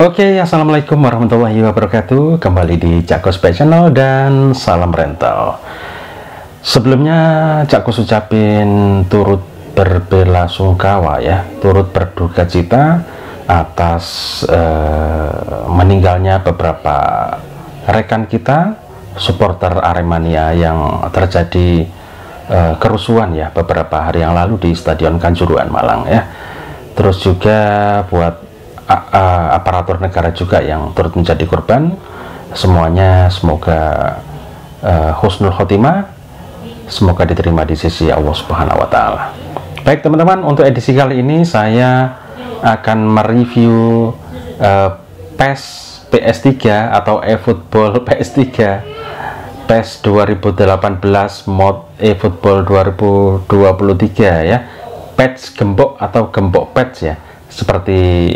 Oke, assalamualaikum warahmatullahi wabarakatuh. Kembali di Cak Kos Channel dan salam rental. Sebelumnya Cak Kos ucapin turut berbelasungkawa ya, turut berduka cita atas meninggalnya beberapa rekan kita supporter Aremania yang terjadi kerusuhan ya beberapa hari yang lalu di Stadion Kanjuruhan Malang ya. Terus juga buat aparatur negara juga yang turut menjadi korban, semuanya semoga husnul khotimah, semoga diterima di sisi Allah Subhanahu wa Ta'ala. Baik teman-teman, untuk edisi kali ini saya akan mereview PES PS3 atau eFootball PS3 PES 2018 mod eFootball 2023 ya, patch gembok atau gembok patch ya, seperti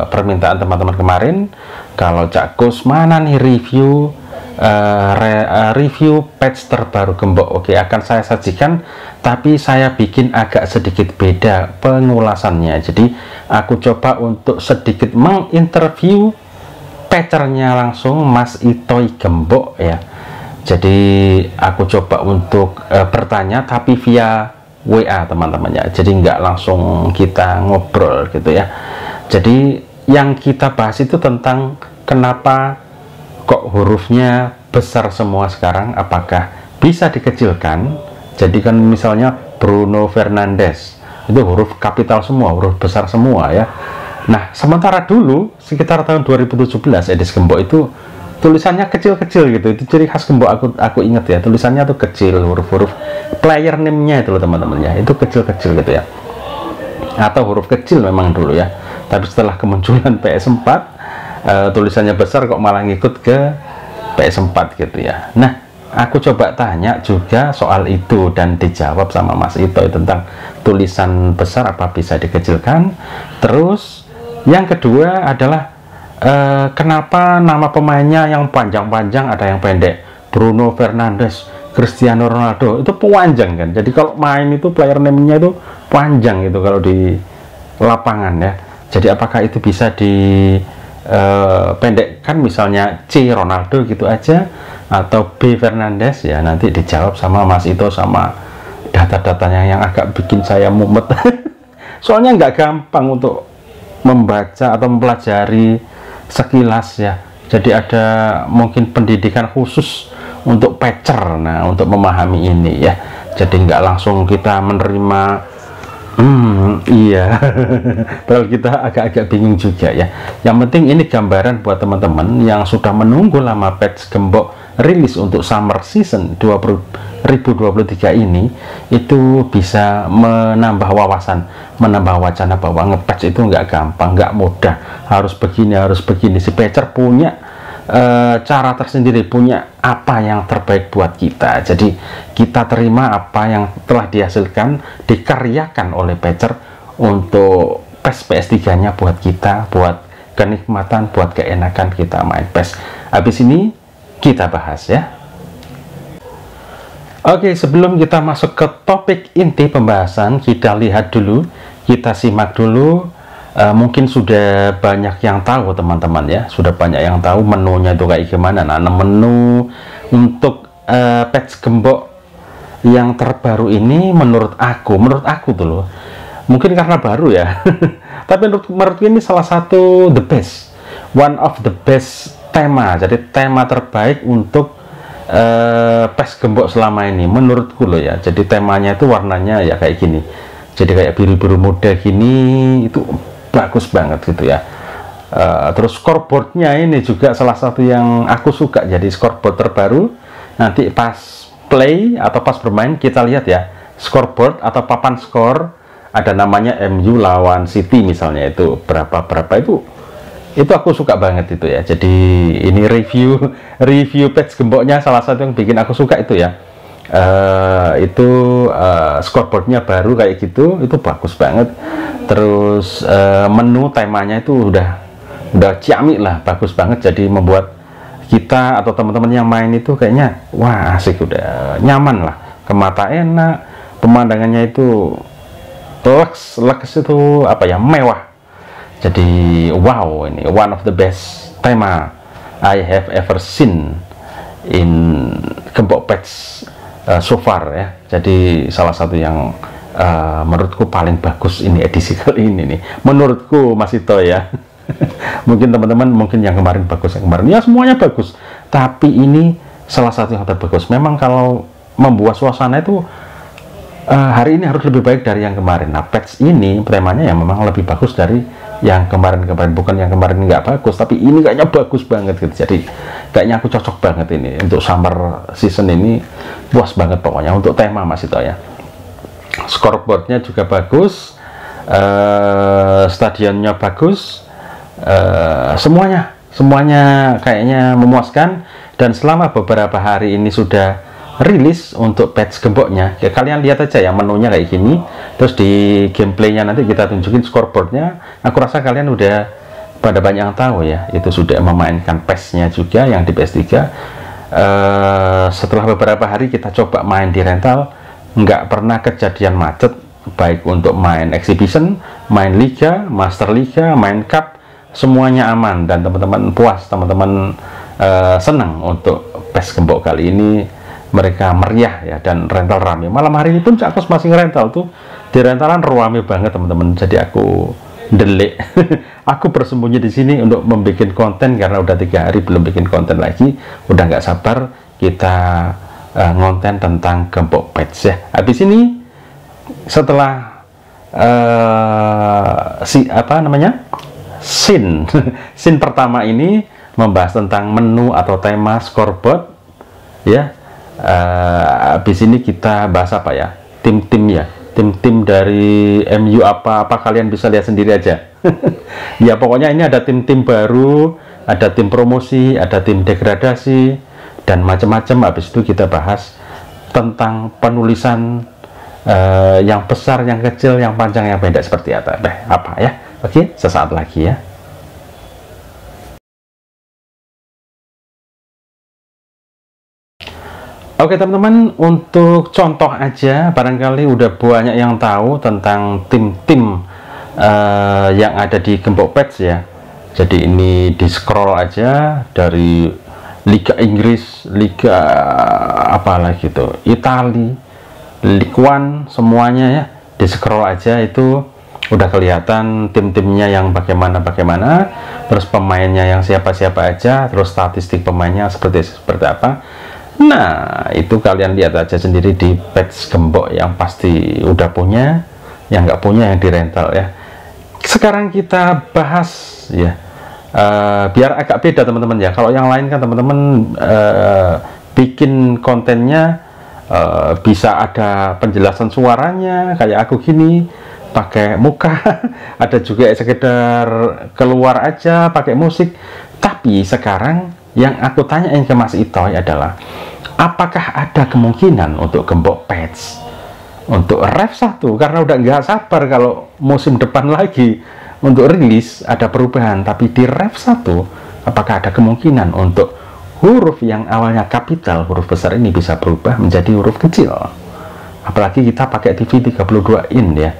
permintaan teman-teman kemarin. Kalau Cak Kos mana nih review review patch terbaru gembok, oke, akan saya sajikan, tapi saya bikin agak sedikit beda pengulasannya. Jadi aku coba untuk sedikit menginterview patchernya langsung Mas Itoy Gembok ya. Jadi aku coba untuk bertanya tapi via WA teman-temannya, jadi nggak langsung kita ngobrol gitu ya. Jadi yang kita bahas itu tentang kenapa kok hurufnya besar semua sekarang, apakah bisa dikecilkan. Jadi kan misalnya Bruno Fernandes itu huruf kapital semua, huruf besar semua ya. Nah sementara dulu sekitar tahun 2017 Edis Gembok itu tulisannya kecil-kecil gitu. Itu ciri khas gembok, aku inget ya, tulisannya tuh kecil, huruf-huruf player name-nya itu loh teman-teman ya, itu kecil-kecil gitu ya, atau huruf kecil memang dulu ya. Tapi setelah kemunculan PS4 tulisannya besar kok malah ngikut ke PS4 gitu ya. Nah aku coba tanya juga soal itu dan dijawab sama Mas Itoy tentang tulisan besar apa bisa dikecilkan. Terus yang kedua adalah kenapa nama pemainnya yang panjang-panjang, ada yang pendek, Bruno Fernandes, Cristiano Ronaldo, itu panjang kan. Jadi kalau main itu player name-nya itu panjang gitu kalau di lapangan ya. Jadi apakah itu bisa dipendekkan misalnya C Ronaldo gitu aja, atau B Fernandes ya? Nanti dijawab sama Mas Ito sama data-datanya yang agak bikin saya mumet. Soalnya nggak gampang untuk membaca atau mempelajari sekilas ya. Jadi ada mungkin pendidikan khusus untuk patcher, nah untuk memahami ini ya. Jadi nggak langsung kita menerima iya. Padahal kita agak-agak bingung juga ya. Yang penting ini gambaran buat teman-teman yang sudah menunggu lama patch gembok rilis untuk summer season 2023 ini, itu bisa menambah wawasan, menambah wacana bahwa nge-patch itu nggak gampang, nggak mudah, harus begini, harus begini. Si patcher punya cara tersendiri, punya apa yang terbaik buat kita. Jadi kita terima apa yang telah dihasilkan, dikaryakan oleh patcher untuk PES PS3 nya buat kita, buat kenikmatan, buat keenakan kita main PES. Habis ini kita bahas ya. Oke, sebelum kita masuk ke topik inti pembahasan, kita lihat dulu, kita simak dulu. Mungkin sudah banyak yang tahu teman-teman ya, sudah banyak yang tahu menunya itu kayak gimana. Nah, menu untuk patch gembok yang terbaru ini menurut aku tuh loh, mungkin karena baru ya, tapi menurutku ini salah satu the best, one of the best tema. Jadi tema terbaik untuk PES gembok selama ini menurutku loh ya. Jadi temanya itu warnanya ya kayak gini, jadi kayak biru-biru muda gini, itu bagus banget gitu ya. Terus scoreboardnya ini juga salah satu yang aku suka, jadi scoreboard terbaru. Nanti pas play atau pas bermain kita lihat ya, scoreboard atau papan skor, ada namanya MU lawan City misalnya, itu berapa itu aku suka banget itu ya. Jadi ini review patch gemboknya salah satu yang bikin aku suka itu ya. Scoreboardnya baru kayak gitu, itu bagus banget. Terus menu temanya itu udah ciamik lah, bagus banget. Jadi membuat kita atau teman-teman yang main itu kayaknya wah asik, udah nyaman lah, ke mata enak, pemandangannya itu lex itu apa ya, mewah. Jadi wow, ini one of the best tema I have ever seen in Gembok Patch so far ya. Jadi salah satu yang menurutku paling bagus ini edisi kali ini nih. Menurutku Mas Ito ya. Mungkin teman-teman mungkin yang kemarin bagus, yang kemarin ya semuanya bagus. Tapi ini salah satu yang terbagus. Memang kalau membuat suasana itu hari ini harus lebih baik dari yang kemarin. Nah, patch ini temanya yang memang lebih bagus dari yang kemarin-kemarin. Bukan yang kemarin nggak bagus, tapi ini kayaknya bagus banget gitu. Jadi kayaknya aku cocok banget ini untuk summer season ini, puas banget pokoknya untuk tema Mas Ito ya. Scoreboardnya juga bagus, stadionnya bagus, semuanya kayaknya memuaskan. Dan selama beberapa hari ini sudah rilis untuk patch gemboknya ya, kalian lihat aja ya menunya kayak gini. Terus di gameplaynya nanti kita tunjukin scoreboardnya. Aku rasa kalian udah pada banyak yang tahu ya, itu sudah memainkan patchnya juga yang di PS3. Setelah beberapa hari kita coba main di rental, nggak pernah kejadian macet, baik untuk main exhibition, main liga, master liga, main cup, semuanya aman dan teman-teman puas, teman-teman senang untuk patch gembok kali ini. Mereka meriah ya, dan rental rame. Malam hari ini pun Cakos masih ngerental tuh, di rentalan rame banget teman-teman. Jadi aku delik aku bersembunyi di sini untuk membuat konten karena udah 3 hari belum bikin konten lagi. Udah nggak sabar kita ngonten tentang Gembok Patch ya. Habis ini setelah scene pertama ini membahas tentang menu atau tema scoreboard ya. Habis ini kita bahas apa ya, tim-tim ya, tim-tim dari MU apa kalian bisa lihat sendiri aja. Ya pokoknya ini ada tim-tim baru, ada tim promosi, ada tim degradasi dan macam-macam. Habis itu kita bahas tentang penulisan yang besar, yang kecil, yang panjang, yang pendek seperti apa ya. Oke, sesaat lagi ya. Oke teman-teman, untuk contoh aja, barangkali udah banyak yang tahu tentang tim-tim yang ada di Gembok Patch ya. Jadi ini di scroll aja dari Liga Inggris, Liga apalagi itu, Itali, Ligue 1, semuanya ya. Di scroll aja itu udah kelihatan tim-timnya yang bagaimana, terus pemainnya yang siapa-siapa aja, terus statistik pemainnya seperti apa. Nah, itu kalian lihat aja sendiri di patch gembok yang pasti udah punya, yang nggak punya yang di rental ya. Sekarang kita bahas ya, biar agak beda teman-teman ya. Kalau yang lain kan teman-teman bikin kontennya bisa ada penjelasan suaranya kayak aku gini, pakai muka, ada juga sekedar keluar aja pakai musik. Tapi sekarang yang aku tanyain ke Mas Itoy adalah, apakah ada kemungkinan untuk Gembok Patch untuk Rev 1, karena udah nggak sabar kalau musim depan lagi untuk rilis ada perubahan. Tapi di Rev 1 apakah ada kemungkinan untuk huruf yang awalnya kapital, huruf besar ini bisa berubah menjadi huruf kecil? Apalagi kita pakai TV 32 in ya.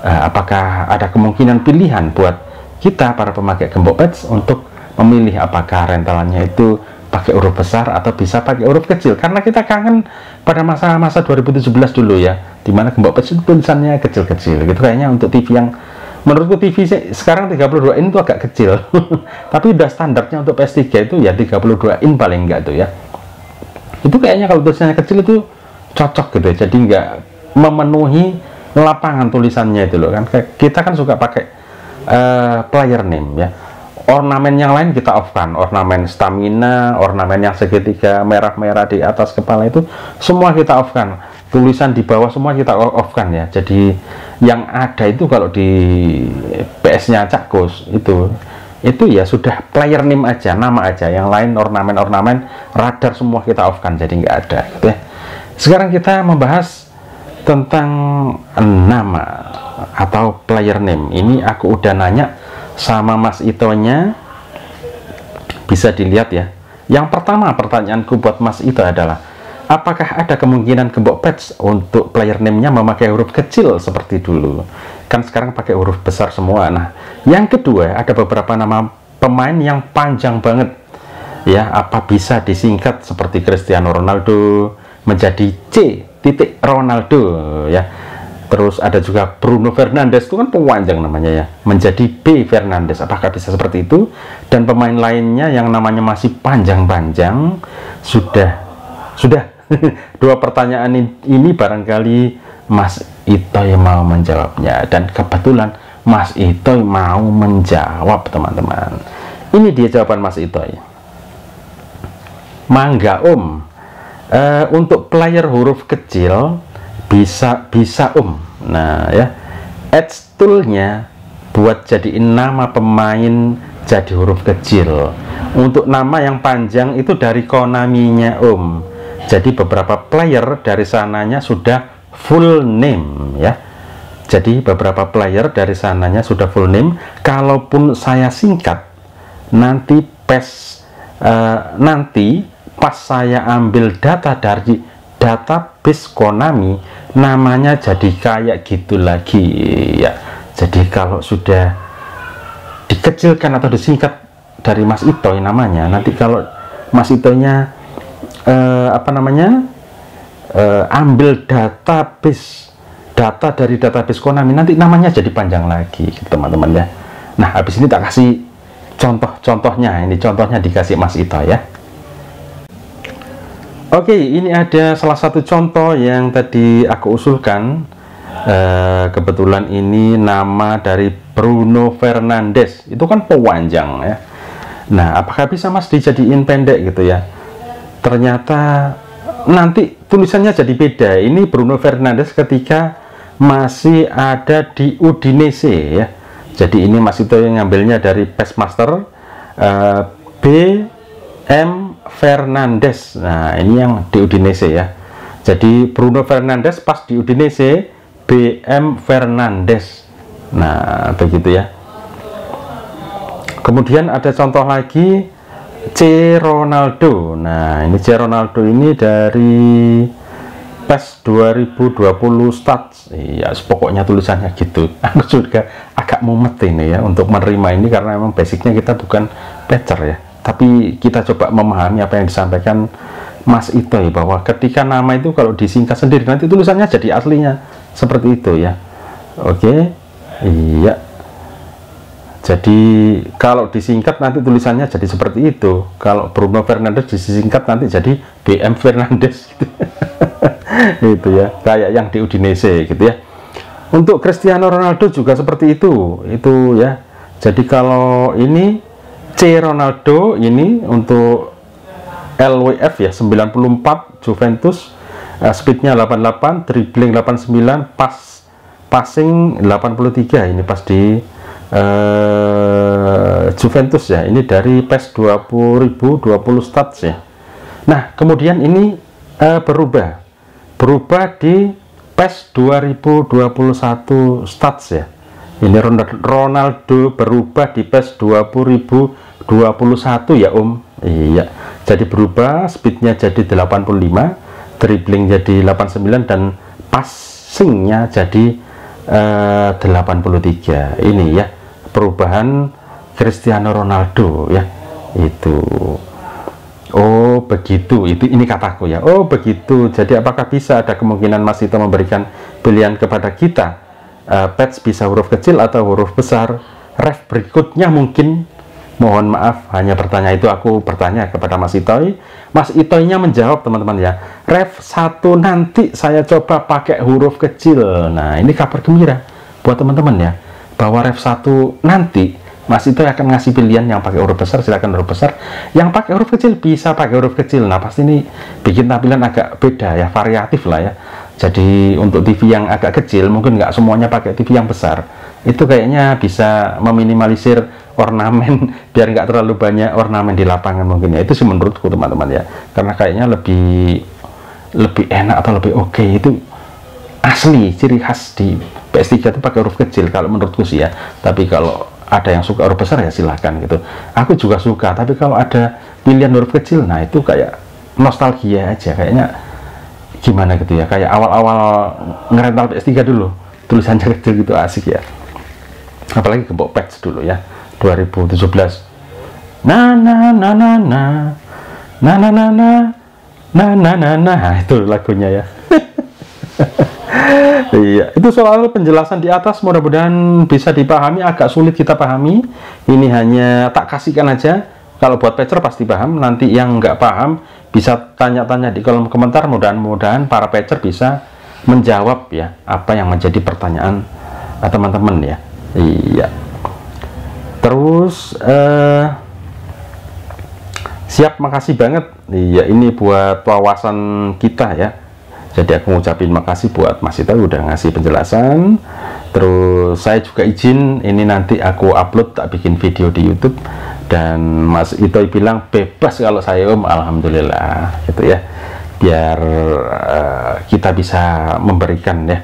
Apakah ada kemungkinan pilihan buat kita para pemakai Gembok Patch untuk memilih apakah rentalannya itu pakai huruf besar atau bisa pakai huruf kecil? Karena kita kangen pada masa-masa 2017 dulu ya, dimana Gembok Patch itu tulisannya kecil-kecil gitu. Kayaknya untuk TV yang menurutku TV sekarang 32 in itu agak kecil. Tapi udah standarnya untuk PS3 itu ya 32 in paling enggak tuh ya. Itu kayaknya kalau tulisannya kecil itu cocok gitu ya, jadi nggak memenuhi lapangan tulisannya itu loh kan. Kita kan suka pakai player name ya. Ornamen yang lain kita off kan, ornamen stamina, ornamen yang segitiga merah-merah di atas kepala itu semua kita off kan, tulisan di bawah semua kita off kan ya. Jadi yang ada itu kalau di PS-nya Cakos itu ya sudah player name aja, nama aja, yang lain ornamen radar semua kita off kan, jadi nggak ada gitu ya. Sekarang kita membahas tentang nama atau player name. Ini aku udah nanya sama Mas Itonya, bisa dilihat ya. Yang pertama pertanyaanku buat Mas Ito adalah, apakah ada kemungkinan Gembok Patch untuk player name-nya memakai huruf kecil seperti dulu? kan sekarang pakai huruf besar semua. Nah, yang kedua ada beberapa nama pemain yang panjang banget ya, apa bisa disingkat seperti Cristiano Ronaldo menjadi C titik Ronaldo ya. Terus ada juga Bruno Fernandes, itu kan panjang namanya ya, menjadi B Fernandes, apakah bisa seperti itu? Dan pemain lainnya yang namanya masih panjang-panjang. Sudah dua pertanyaan ini barangkali Mas Itoy mau menjawabnya, dan kebetulan Mas Itoy mau menjawab, teman-teman. Ini dia jawaban Mas Itoy. Mangga Om. Untuk player huruf kecil bisa Nah ya, Edge toolnya buat jadiin nama pemain jadi huruf kecil. Untuk nama yang panjang itu dari Konami-nya Om. Jadi beberapa player dari sananya sudah full name ya. Jadi beberapa player dari sananya sudah full name. Kalaupun saya singkat, nanti pas saya ambil data dari database Konami, namanya jadi kayak gitu lagi ya. Jadi kalau sudah dikecilkan atau disingkat dari Mas Itoy namanya, nanti kalau Mas Itoynya ambil data dari database Konami, nanti namanya jadi panjang lagi, teman-teman ya. Nah, habis ini tak kasih contoh-contohnya. Ini contohnya dikasih Mas Itoy ya. Oke, ini ada salah satu contoh yang tadi aku usulkan. Kebetulan ini nama dari Bruno Fernandes, itu kan panjang ya. Nah, apakah bisa Mas dijadiin pendek gitu ya? Ternyata nanti tulisannya jadi beda. Ini Bruno Fernandes ketika masih ada di Udinese ya. Jadi ini Mas Itoy yang ngambilnya dari Pacemaster, BM Fernandes. Nah, ini yang di Udinese ya. Jadi Bruno Fernandes pas di Udinese, BM Fernandes. Nah, begitu ya. Kemudian ada contoh lagi, C Ronaldo. Nah, ini C Ronaldo ini dari PES 2020 stats. Iya, pokoknya tulisannya gitu. Aku juga agak mumet ini ya untuk menerima ini, karena memang basicnya kita bukan patcher ya. Tapi kita coba memahami apa yang disampaikan Mas Itoy, bahwa ketika nama itu kalau disingkat sendiri nanti tulisannya jadi aslinya seperti itu ya. Oke. Iya. Jadi kalau disingkat nanti tulisannya jadi seperti itu. Kalau Bruno Fernandes disingkat nanti jadi BM Fernandes gitu. Itu ya, kayak yang di Udinese gitu ya. Untuk Cristiano Ronaldo juga seperti itu ya. Jadi kalau ini C Ronaldo, ini untuk LWF ya, 94 Juventus, speednya 88, dribbling 89, passing 83. Ini pas di Juventus ya. Ini dari PES 2020 stats ya. Nah, kemudian ini berubah di PES 2021 stats ya. Ini Ronaldo berubah di PES 2021 ya Om. Iya, jadi berubah, speednya jadi 85, dribbling jadi 89, dan passingnya jadi 83. Ini ya perubahan Cristiano Ronaldo ya. Itu. Oh begitu, ini kataku ya. Oh begitu. Jadi apakah bisa ada kemungkinan Mas Ito memberikan pilihan kepada kita, patch bisa huruf kecil atau huruf besar? Ref berikutnya mungkin. Mohon maaf, hanya bertanya itu aku bertanya kepada Mas Itoy. Mas Itoynya menjawab, teman-teman ya. Ref 1 nanti saya coba pakai huruf kecil. Nah, ini kabar gembira buat teman-teman ya, bahwa ref 1 nanti Mas Itoy akan ngasih pilihan yang pakai huruf besar, silakan huruf besar. Yang pakai huruf kecil bisa pakai huruf kecil. Nah, pasti ini bikin tampilan agak beda ya, variatif lah ya. Jadi untuk TV yang agak kecil, mungkin nggak semuanya pakai TV yang besar. Itu kayaknya bisa meminimalisir ornamen, biar nggak terlalu banyak ornamen di lapangan mungkin ya. Itu sih menurutku, teman-teman ya, karena kayaknya lebih enak atau lebih oke. Itu asli ciri khas di PS3 itu pakai huruf kecil kalau menurutku sih ya. Tapi kalau ada yang suka huruf besar ya silahkan gitu. Aku juga suka, tapi kalau ada pilihan huruf kecil, nah itu kayak nostalgia aja, kayaknya gimana gitu ya, kayak awal-awal ngerental PS3 dulu. tulisannya kecil gitu asik ya, apalagi gembok patch dulu ya 2017. Na na na na na na na na na na na na na, itu lagunya ya. Iya, itu soal penjelasan di atas mudah-mudahan bisa dipahami. Agak sulit kita pahami, ini hanya tak kasihkan aja. Kalau buat patcher pasti paham, nanti yang nggak paham bisa tanya-tanya di kolom komentar. Mudah-mudahan para patcher bisa menjawab ya apa yang menjadi pertanyaan teman-teman ya. Iya, terus siap, makasih banget. Iya, ini buat wawasan kita ya. Jadi aku ngucapin makasih buat Mas Ito udah ngasih penjelasan. Terus saya juga izin ini nanti aku upload, tak bikin video di YouTube. Dan Mas Ito bilang bebas kalau saya alhamdulillah gitu ya. Biar kita bisa memberikan ya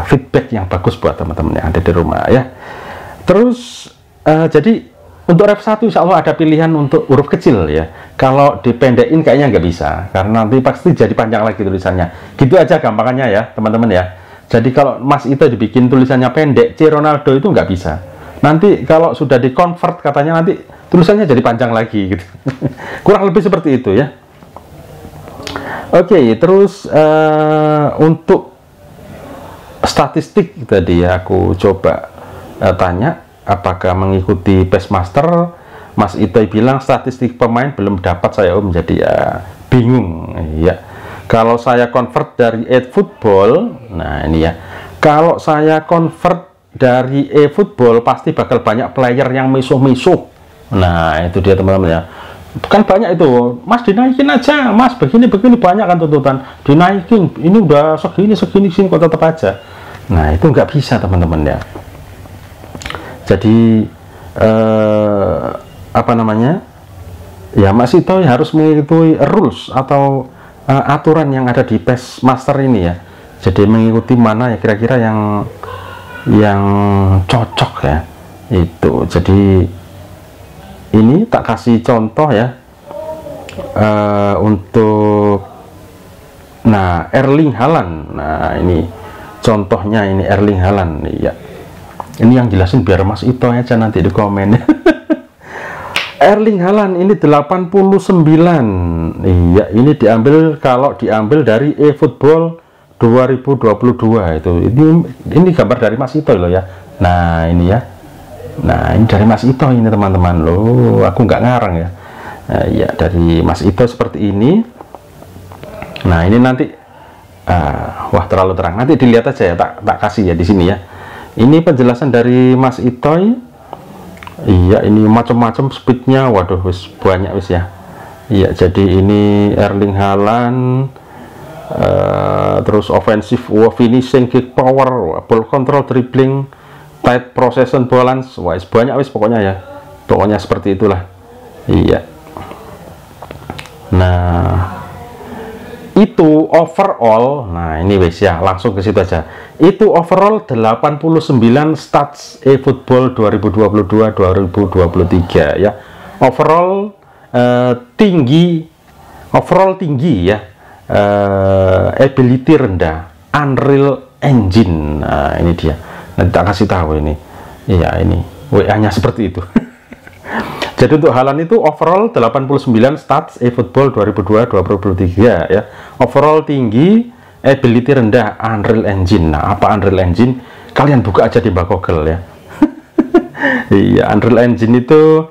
feedback yang bagus buat teman-teman yang ada di rumah ya. Terus jadi untuk ref 1 insya Allah ada pilihan untuk huruf kecil ya. Kalau dipendekin kayaknya nggak bisa, karena nanti pasti jadi panjang lagi tulisannya. Gitu aja gampangannya ya teman-teman ya. Jadi kalau Mas Ito dibikin tulisannya pendek, C Ronaldo itu nggak bisa. Nanti kalau sudah di convert katanya nanti tulisannya jadi panjang lagi gitu. Kurang lebih seperti itu ya. Oke, terus untuk statistik tadi ya aku coba tanya apakah mengikuti Bassmaster. Mas Ito bilang statistik pemain belum dapat saya jadi ya bingung ya. Kalau saya convert dari eFootball, nah ini ya, kalau saya convert dari eFootball pasti bakal banyak player yang misuh-misuh. Nah itu dia teman-teman ya, kan banyak itu, Mas dinaikin aja, Mas begini-begini, banyak kan tuntutan dinaikin, ini udah segini kok tetap aja. Nah itu nggak bisa teman-teman ya. Jadi apa namanya ya, Mas Ito harus mengikuti rules atau aturan yang ada di Bassmaster ini ya. Jadi mengikuti mana ya kira-kira yang cocok ya itu. Jadi ini tak kasih contoh ya untuk Erling Haaland. Nah ini contohnya, ini Erling Haaland ya. Ini yang jelasin biar Mas Ito aja nanti di komen. Erling Haaland ini 89. Iya, ini diambil, kalau diambil dari eFootball 2022 itu. Ini gambar dari Mas Ito loh ya. Nah, ini ya. Nah, ini dari Mas Ito ini teman-teman loh. Aku nggak ngarang ya. Nah, ya dari Mas Ito seperti ini. Nah, ini nanti wah terlalu terang. Nanti dilihat aja ya, tak kasih ya di sini ya. Ini penjelasan dari Mas Ito. Iya, ini macam-macam speednya, waduh wis banyak wis ya. Iya, jadi ini Erling Haaland, terus offensive, finishing, kick power, ball control, dribbling, tight possession, balance, wah banyak wis pokoknya ya. Pokoknya seperti itulah. Iya. Nah, itu overall. Nah, ini wis ya, langsung ke situ aja. Itu overall 89 stats eFootball 2022-2023 ya. Overall tinggi ya. Ability rendah, Unreal Engine. Nah, ini dia. Nanti tak kasih tahu ini. Iya, ini WA-nya seperti itu. Jadi untuk Haaland itu overall 89 stats eFootball 2022-2023 ya. Overall tinggi, ability rendah, Unreal Engine. Nah, apa Unreal Engine? Kalian buka aja di Mbak Google ya. Iya, Unreal Engine itu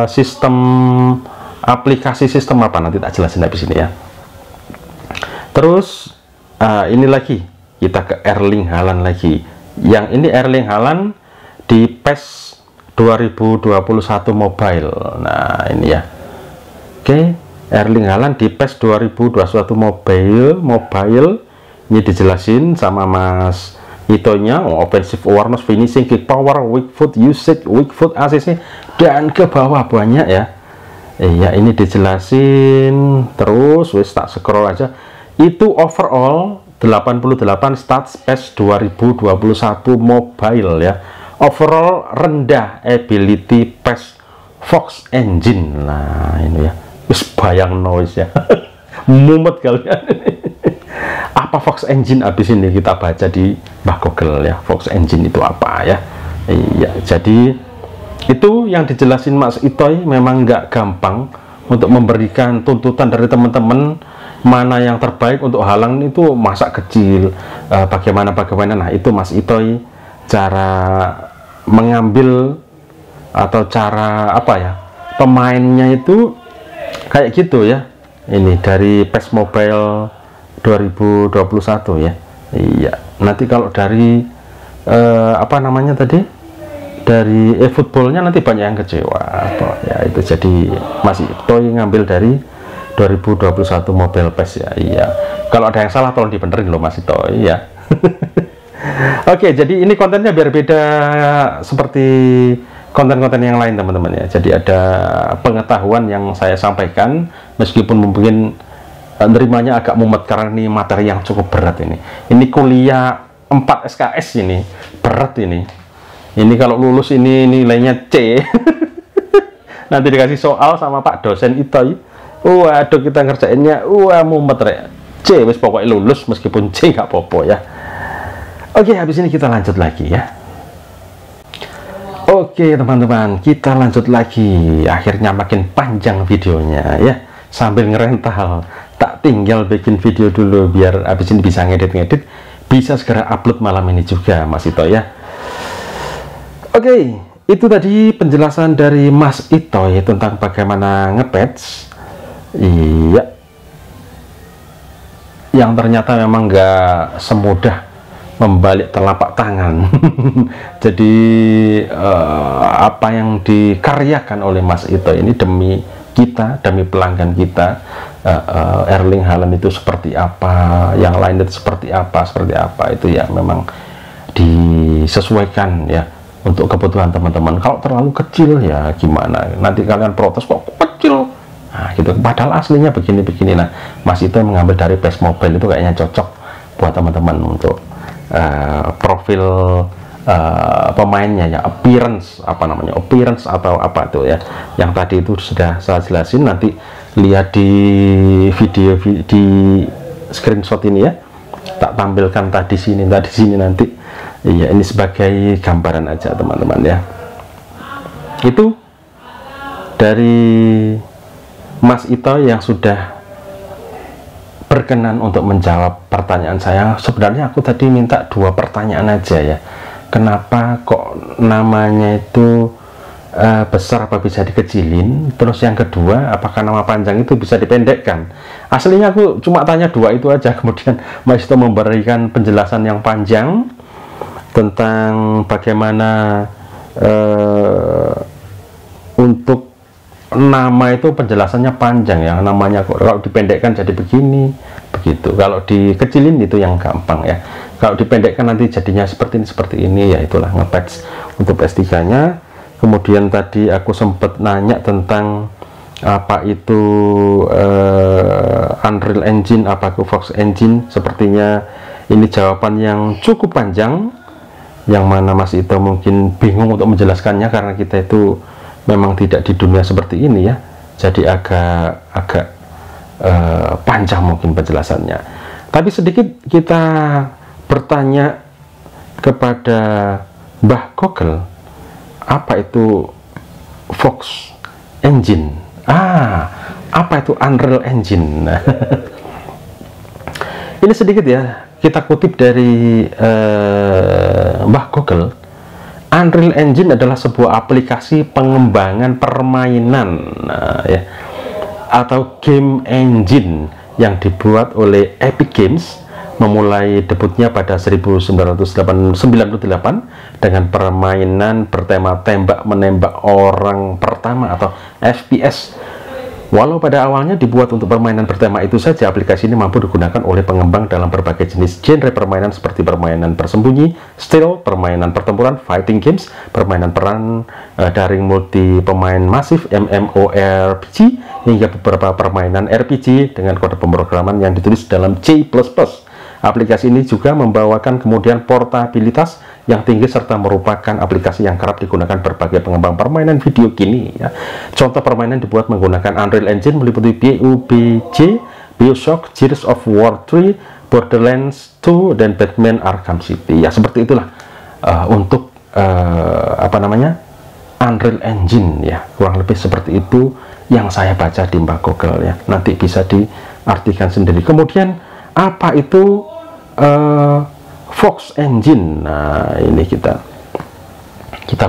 sistem aplikasi, sistem apa nanti tak jelasin habis ini ya. Terus ini lagi kita ke Erling Haaland lagi. Yang ini Erling Haaland di PES 2021 mobile. Nah, ini ya. Oke, Erling Haaland di PES 2021 mobile. Ini dijelasin sama Mas Itonya, offensive awareness, finishing, kick power, weak foot usage, weak foot ACC, dan ke bawah banyak ya. Iya, ini dijelasin terus, wis tak scroll aja. Itu overall 88 stats PES 2021 mobile ya. Overall rendah ability PES Fox Engine. Nah, ini ya. Wis bayang noise ya. Mumet kalian. apa Fox Engine? Habis ini kita baca di Mbah Google ya, Fox Engine itu apa ya. Iya, jadi itu yang dijelasin Mas Itoy. Memang nggak gampang untuk memberikan tuntutan dari teman-teman mana yang terbaik untuk halang itu masa kecil, bagaimana. Nah itu Mas Itoy cara mengambil atau cara apa ya, pemainnya itu kayak gitu ya. Ini dari PES Mobile 2021 ya. Iya, nanti kalau dari apa namanya tadi, dari eFootballnya nanti banyak yang kecewa ya. Itu jadi Mas Itoy ngambil dari 2021 Mobile PES ya. Iya, kalau ada yang salah tolong dibenerin loh Mas Itoy ya. Oke, jadi ini kontennya biar beda seperti konten-konten yang lain teman-teman ya. Jadi ada pengetahuan yang saya sampaikan, meskipun mungkin nerimanya agak mumet karena ini materi yang cukup berat ini. Ini kuliah 4 SKS ini, berat ini. Ini kalau lulus ini nilainya C. Nanti dikasih soal sama Pak dosen Itoy. Waduh, kita ngerjainnya mumet rek. C wis pokoknya lulus meskipun C nggak apa-apa ya. Oke, habis ini kita lanjut lagi ya. Oke teman-teman, kita lanjut lagi. Akhirnya makin panjang videonya ya, sambil ngerental. Tak tinggal bikin video dulu biar habis ini bisa ngedit-ngedit, bisa segera upload malam ini juga Mas Itoy ya. Oke, itu tadi penjelasan dari Mas Itoy tentang bagaimana ngepatch. Iya, yang ternyata memang nggak semudah membalik telapak tangan. Jadi apa yang dikaryakan oleh Mas Itoy ini demi kita, demi pelanggan kita, Erling Haaland itu seperti apa, yang lain itu seperti apa, itu ya memang disesuaikan ya untuk kebutuhan teman-teman. Kalau terlalu kecil ya gimana, nanti kalian protes kok kecil, nah gitu. Padahal aslinya begini-begini. Nah Mas Itoy mengambil dari PES Mobile itu kayaknya cocok buat teman-teman untuk profil pemainnya ya, appearance atau apa itu ya, yang tadi itu sudah saya jelasin. Nanti lihat di video di screenshot ini ya, tak tampilkan tadi sini nanti ya. Ini sebagai gambaran aja teman-teman ya. Itu dari Mas Itoy yang sudah berkenan untuk menjawab pertanyaan saya. Sebenarnya aku tadi minta 2 pertanyaan aja ya. Kenapa kok namanya itu besar, apa bisa dikecilin? Terus yang kedua, apakah nama panjang itu bisa dipendekkan? Aslinya aku cuma tanya 2 itu aja. Kemudian Mas Itoy memberikan penjelasan yang panjang tentang bagaimana untuk nama itu penjelasannya panjang ya, namanya kok kalau dipendekkan jadi begini begitu, kalau dikecilin itu yang gampang ya, kalau dipendekkan nanti jadinya seperti ini ya. Itulah ngepatch untuk PS3 nya. Kemudian tadi aku sempat nanya tentang apa itu Unreal Engine, apa itu Fox Engine. Sepertinya ini jawaban yang cukup panjang, yang mana Mas Itoy mungkin bingung untuk menjelaskannya karena kita itu memang tidak di dunia seperti ini ya, jadi agak panjang mungkin penjelasannya. Tapi sedikit kita bertanya kepada Mbah Google, apa itu Fox Engine? Apa itu Unreal Engine? Ini sedikit ya, kita kutip dari Mbah Google. Unreal Engine adalah sebuah aplikasi pengembangan permainan ya, atau game engine yang dibuat oleh Epic Games, memulai debutnya pada 1998 dengan permainan bertema tembak menembak orang pertama atau FPS. Walau pada awalnya dibuat untuk permainan bertema itu saja, aplikasi ini mampu digunakan oleh pengembang dalam berbagai jenis genre permainan seperti permainan bersembunyi, stealth, permainan pertempuran, fighting games, permainan perang daring multi pemain masif, MMORPG, hingga beberapa permainan RPG dengan kode pemrograman yang ditulis dalam C++. Aplikasi ini juga membawakan kemudian portabilitas yang tinggi serta merupakan aplikasi yang kerap digunakan berbagai pengembang permainan video kini ya. Contoh permainan dibuat menggunakan Unreal Engine meliputi PUBG, BioShock, Gears of War 3, Borderlands 2 dan Batman Arkham City. Ya seperti itulah untuk apa namanya, Unreal Engine ya, kurang lebih seperti itu yang saya baca di Mbak Google ya. Nanti bisa diartikan sendiri. Kemudian apa itu Fox Engine? Nah ini kita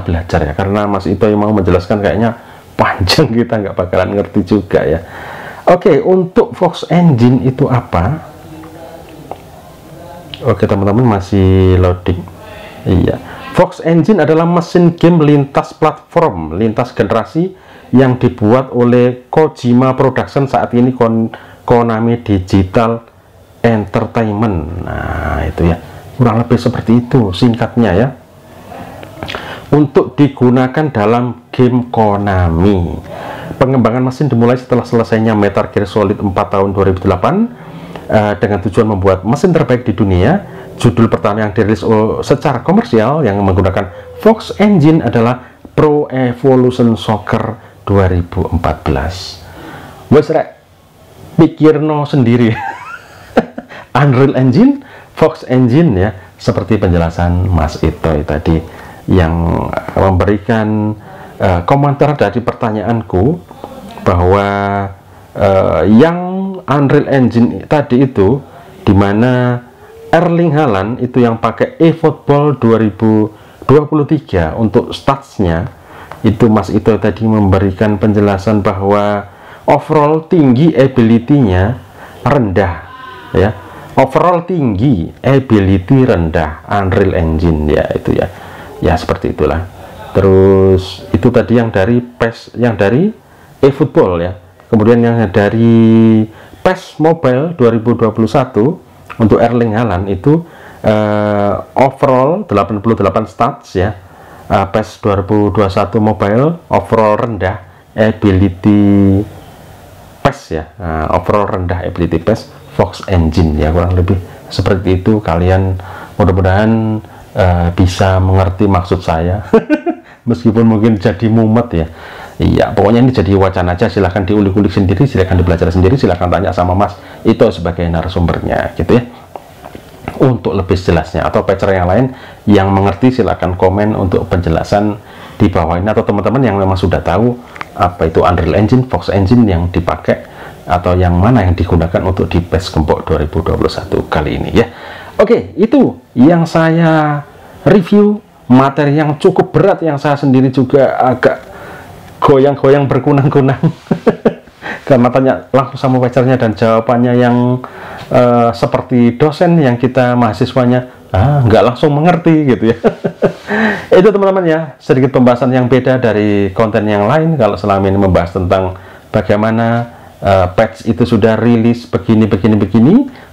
belajar ya, karena Mas Ito yang mau menjelaskan kayaknya panjang, kita nggak bakalan ngerti juga ya. Oke, untuk Fox Engine itu apa? Oke teman-teman, masih loading. Iya, Fox Engine adalah mesin game lintas platform, lintas generasi yang dibuat oleh Kojima Production, saat ini Konami Digital Entertainment. Nah itu ya, kurang lebih seperti itu singkatnya ya, untuk digunakan dalam game Konami. Pengembangan mesin dimulai setelah selesainya Metal Gear Solid 4 tahun 2008 dengan tujuan membuat mesin terbaik di dunia. Judul pertama yang dirilis secara komersial yang menggunakan Fox Engine adalah Pro Evolution Soccer 2014. Wes rek pikirno sendiri. Unreal Engine, Fox Engine ya, seperti penjelasan Mas Ito tadi yang memberikan komentar dari pertanyaanku bahwa yang Unreal Engine tadi itu, dimana Erling Haaland itu yang pakai eFootball 2023 untuk statsnya itu, Mas Ito tadi memberikan penjelasan bahwa overall tinggi ability-nya rendah ya, overall tinggi ability rendah Unreal Engine ya, itu ya, ya seperti itulah. Terus itu tadi yang dari PES, yang dari eFootball ya. Kemudian yang dari PES Mobile 2021 untuk Erling Haaland itu overall 88 stats ya. PES 2021 Mobile overall rendah ability PES ya, overall rendah ability PES Fox Engine ya, kurang lebih seperti itu. Kalian mudah-mudahan bisa mengerti maksud saya. Meskipun mungkin jadi mumet ya. Iya, pokoknya ini jadi wacana aja, silahkan diulik-ulik sendiri, silahkan dibelajar sendiri, silahkan tanya sama Mas Ito sebagai narasumbernya gitu ya, untuk lebih jelasnya. Atau pacer yang lain yang mengerti silahkan komen untuk penjelasan di bawah ini, atau teman-teman yang memang sudah tahu apa itu Unreal Engine, Fox Engine yang dipakai atau yang mana yang digunakan untuk di PES Gembok 2021 kali ini ya. Oke, itu yang saya review, materi yang cukup berat yang saya sendiri juga agak goyang-goyang berkunang-kunang karena tanya langsung sama pacarnya dan jawabannya yang seperti dosen yang kita mahasiswanya nggak langsung mengerti gitu ya. Itu teman-teman ya, sedikit pembahasan yang beda dari konten yang lain. Kalau selama ini membahas tentang bagaimana patch itu sudah rilis begini,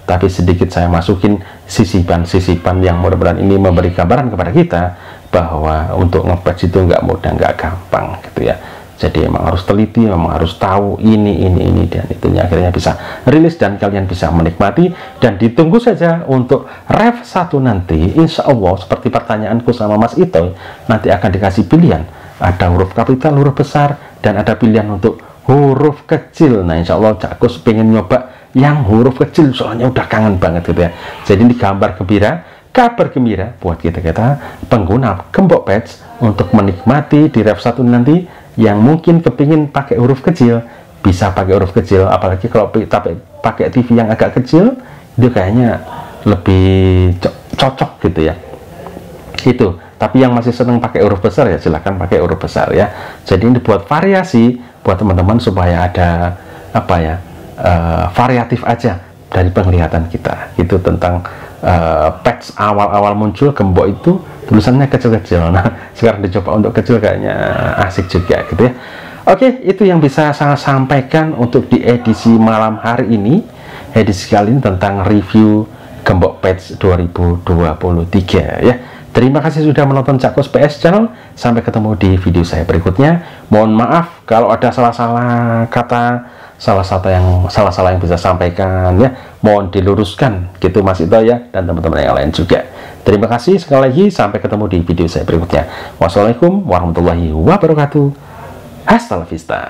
tapi sedikit saya masukin sisipan-sisipan yang mudah-mudahan ini memberi gambaran kepada kita bahwa untuk nge-patch itu nggak mudah, nggak gampang gitu ya. Jadi memang harus teliti, memang harus tahu ini dan itunya, akhirnya bisa rilis dan kalian bisa menikmati. Dan ditunggu saja untuk rev 1 nanti, insya Allah seperti pertanyaanku sama Mas Ito, nanti akan dikasih pilihan, ada huruf kapital, huruf besar, dan ada pilihan untuk huruf kecil. Nah insya Allah Cakkus pengen nyoba yang huruf kecil, soalnya udah kangen banget gitu ya. Jadi ini gambar gembira, kabar gembira buat kita pengguna Gembok Patch untuk menikmati di rev 1 nanti. Yang mungkin kepingin pakai huruf kecil bisa pakai huruf kecil, apalagi kalau pakai TV yang agak kecil itu kayaknya lebih cocok gitu ya. Itu, tapi yang masih seneng pakai huruf besar ya silahkan pakai huruf besar ya. Jadi ini buat variasi buat teman-teman supaya ada apa ya, variatif aja dari penglihatan kita itu tentang patch awal-awal muncul Gembok itu tulisannya kecil-kecil. Nah sekarang dicoba untuk kecil kayaknya asik juga gitu ya. Oke, itu yang bisa saya sampaikan untuk di edisi malam hari ini, edisi kali ini tentang review Gembok Patch 2023 ya. Terima kasih sudah menonton Cakkus PS Channel. Sampai ketemu di video saya berikutnya. Mohon maaf kalau ada salah-salah kata, salah-salah yang bisa sampaikan ya, mohon diluruskan gitu Mas Ito ya, dan teman-teman yang lain juga. Terima kasih sekali lagi, sampai ketemu di video saya berikutnya. Wassalamualaikum warahmatullahi wabarakatuh. Hasta la vista.